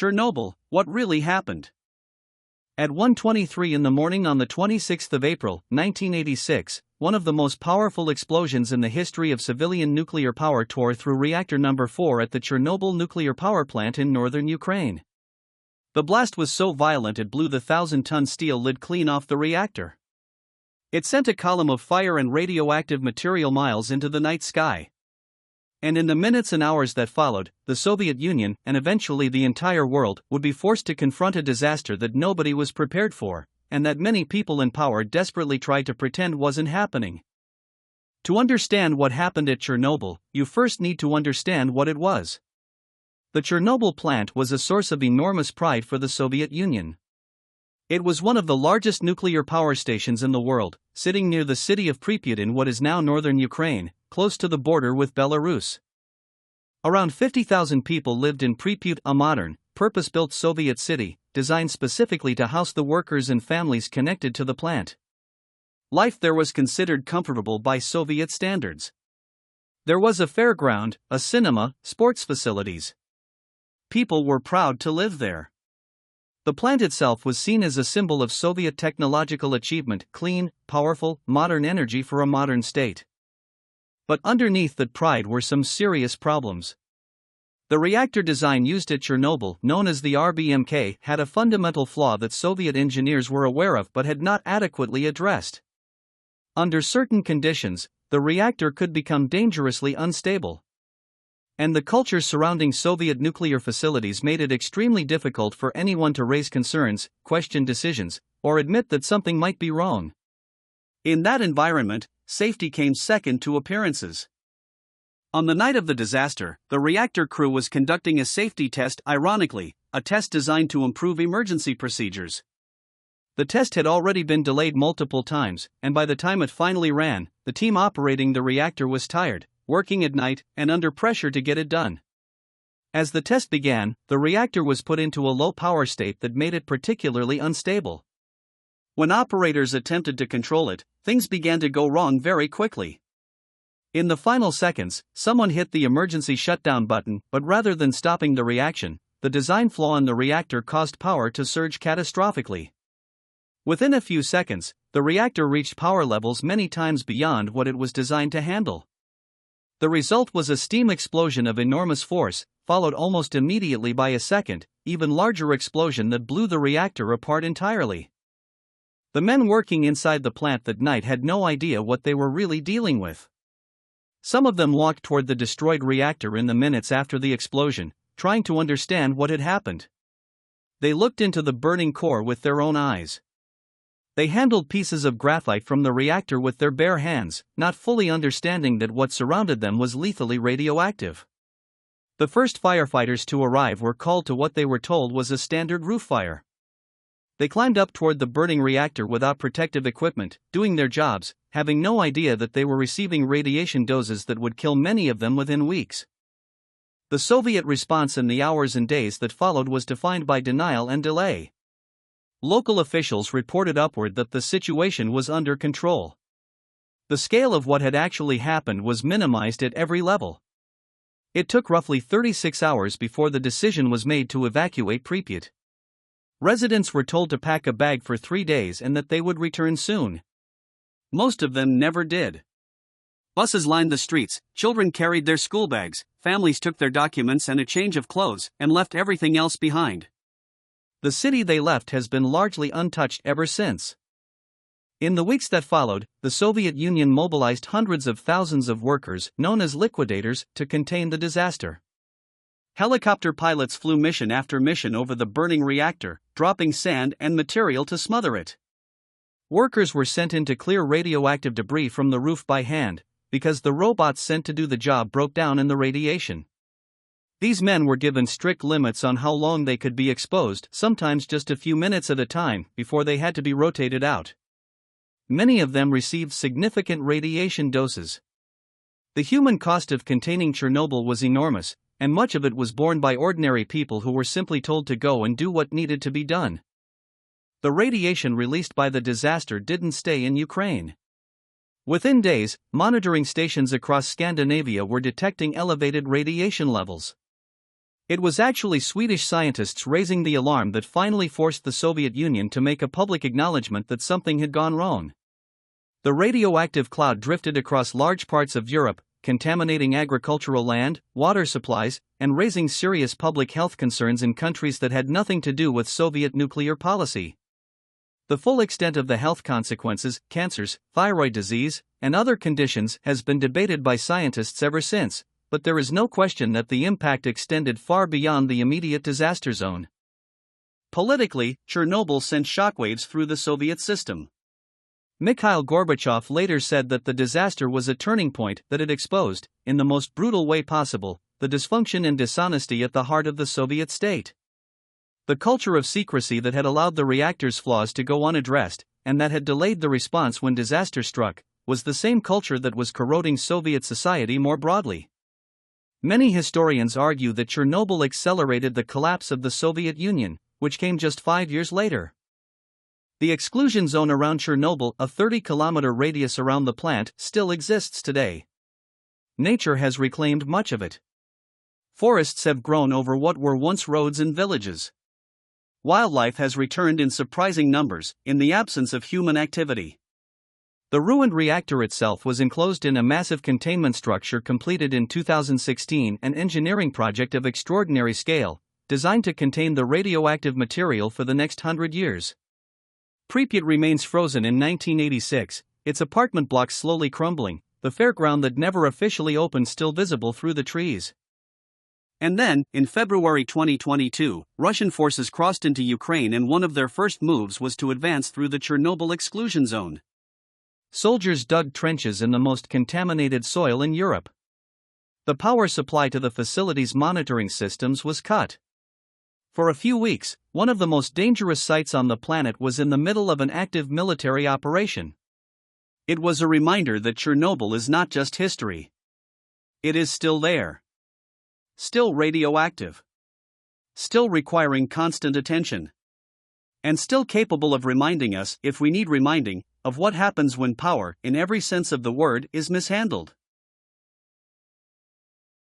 Chernobyl, what really happened? At 1:23 in the morning on the 26th of April, 1986, one of the most powerful explosions in the history of civilian nuclear power tore through reactor number 4 at the Chernobyl Nuclear Power Plant in northern Ukraine. The blast was so violent it blew the 1,000-ton steel lid clean off the reactor. It sent a column of fire and radioactive material miles into the night sky. And in the minutes and hours that followed, the Soviet Union, and eventually the entire world, would be forced to confront a disaster that nobody was prepared for, and that many people in power desperately tried to pretend wasn't happening. To understand what happened at Chernobyl, you first need to understand what it was. The Chernobyl plant was a source of enormous pride for the Soviet Union. It was one of the largest nuclear power stations in the world, sitting near the city of Pripyat in what is now northern Ukraine, close to the border with Belarus. Around 50,000 people lived in Pripyat, a modern, purpose-built Soviet city, designed specifically to house the workers and families connected to the plant. Life there was considered comfortable by Soviet standards. There was a fairground, a cinema, sports facilities. People were proud to live there. The plant itself was seen as a symbol of Soviet technological achievement, clean, powerful, modern energy for a modern state. But underneath that pride were some serious problems. The reactor design used at Chernobyl, known as the RBMK, had a fundamental flaw that Soviet engineers were aware of but had not adequately addressed. Under certain conditions, the reactor could become dangerously unstable. And the culture surrounding Soviet nuclear facilities made it extremely difficult for anyone to raise concerns, question decisions, or admit that something might be wrong. In that environment, safety came second to appearances. On the night of the disaster, the reactor crew was conducting a safety test, ironically, a test designed to improve emergency procedures. The test had already been delayed multiple times, and by the time it finally ran, the team operating the reactor was tired, working at night, and under pressure to get it done. As the test began, the reactor was put into a low power state that made it particularly unstable. When operators attempted to control it, things began to go wrong very quickly. In the final seconds, someone hit the emergency shutdown button, but rather than stopping the reaction, the design flaw in the reactor caused power to surge catastrophically. Within a few seconds, the reactor reached power levels many times beyond what it was designed to handle. The result was a steam explosion of enormous force, followed almost immediately by a second, even larger explosion that blew the reactor apart entirely. The men working inside the plant that night had no idea what they were really dealing with. Some of them walked toward the destroyed reactor in the minutes after the explosion, trying to understand what had happened. They looked into the burning core with their own eyes. They handled pieces of graphite from the reactor with their bare hands, not fully understanding that what surrounded them was lethally radioactive. The first firefighters to arrive were called to what they were told was a standard roof fire. They climbed up toward the burning reactor without protective equipment, doing their jobs, having no idea that they were receiving radiation doses that would kill many of them within weeks. The Soviet response in the hours and days that followed was defined by denial and delay. Local officials reported upward that the situation was under control. The scale of what had actually happened was minimized at every level. It took roughly 36 hours before the decision was made to evacuate Pripyat. Residents were told to pack a bag for 3 days and that they would return soon. Most of them never did. Buses lined the streets, children carried their school bags, families took their documents and a change of clothes, and left everything else behind. The city they left has been largely untouched ever since. In the weeks that followed, the Soviet Union mobilized hundreds of thousands of workers, known as liquidators, to contain the disaster. Helicopter pilots flew mission after mission over the burning reactor, dropping sand and material to smother it. Workers were sent in to clear radioactive debris from the roof by hand, because the robots sent to do the job broke down in the radiation. These men were given strict limits on how long they could be exposed, sometimes just a few minutes at a time, before they had to be rotated out. Many of them received significant radiation doses. The human cost of containing Chernobyl was enormous, and much of it was borne by ordinary people who were simply told to go and do what needed to be done. The radiation released by the disaster didn't stay in Ukraine. Within days, monitoring stations across Scandinavia were detecting elevated radiation levels. It was actually Swedish scientists raising the alarm that finally forced the Soviet Union to make a public acknowledgement that something had gone wrong. The radioactive cloud drifted across large parts of Europe, contaminating agricultural land, water supplies, and raising serious public health concerns in countries that had nothing to do with Soviet nuclear policy. The full extent of the health consequences, cancers, thyroid disease, and other conditions, has been debated by scientists ever since, but there is no question that the impact extended far beyond the immediate disaster zone. Politically, Chernobyl sent shockwaves through the Soviet system. Mikhail Gorbachev later said that the disaster was a turning point, that it exposed, in the most brutal way possible, the dysfunction and dishonesty at the heart of the Soviet state. The culture of secrecy that had allowed the reactor's flaws to go unaddressed, and that had delayed the response when disaster struck, was the same culture that was corroding Soviet society more broadly. Many historians argue that Chernobyl accelerated the collapse of the Soviet Union, which came just 5 years later. The exclusion zone around Chernobyl, a 30-kilometer radius around the plant, still exists today. Nature has reclaimed much of it. Forests have grown over what were once roads and villages. Wildlife has returned in surprising numbers, in the absence of human activity. The ruined reactor itself was enclosed in a massive containment structure completed in 2016, an engineering project of extraordinary scale, designed to contain the radioactive material for the next 100 years. Pripyat remains frozen in 1986, its apartment blocks slowly crumbling, the fairground that never officially opened still visible through the trees. And then, in February 2022, Russian forces crossed into Ukraine, and one of their first moves was to advance through the Chernobyl exclusion zone. Soldiers dug trenches in the most contaminated soil in Europe. The power supply to the facility's monitoring systems was cut. For a few weeks, one of the most dangerous sites on the planet was in the middle of an active military operation. It was a reminder that Chernobyl is not just history. It is still there. Still radioactive. Still requiring constant attention. And still capable of reminding us, if we need reminding, of what happens when power, in every sense of the word, is mishandled.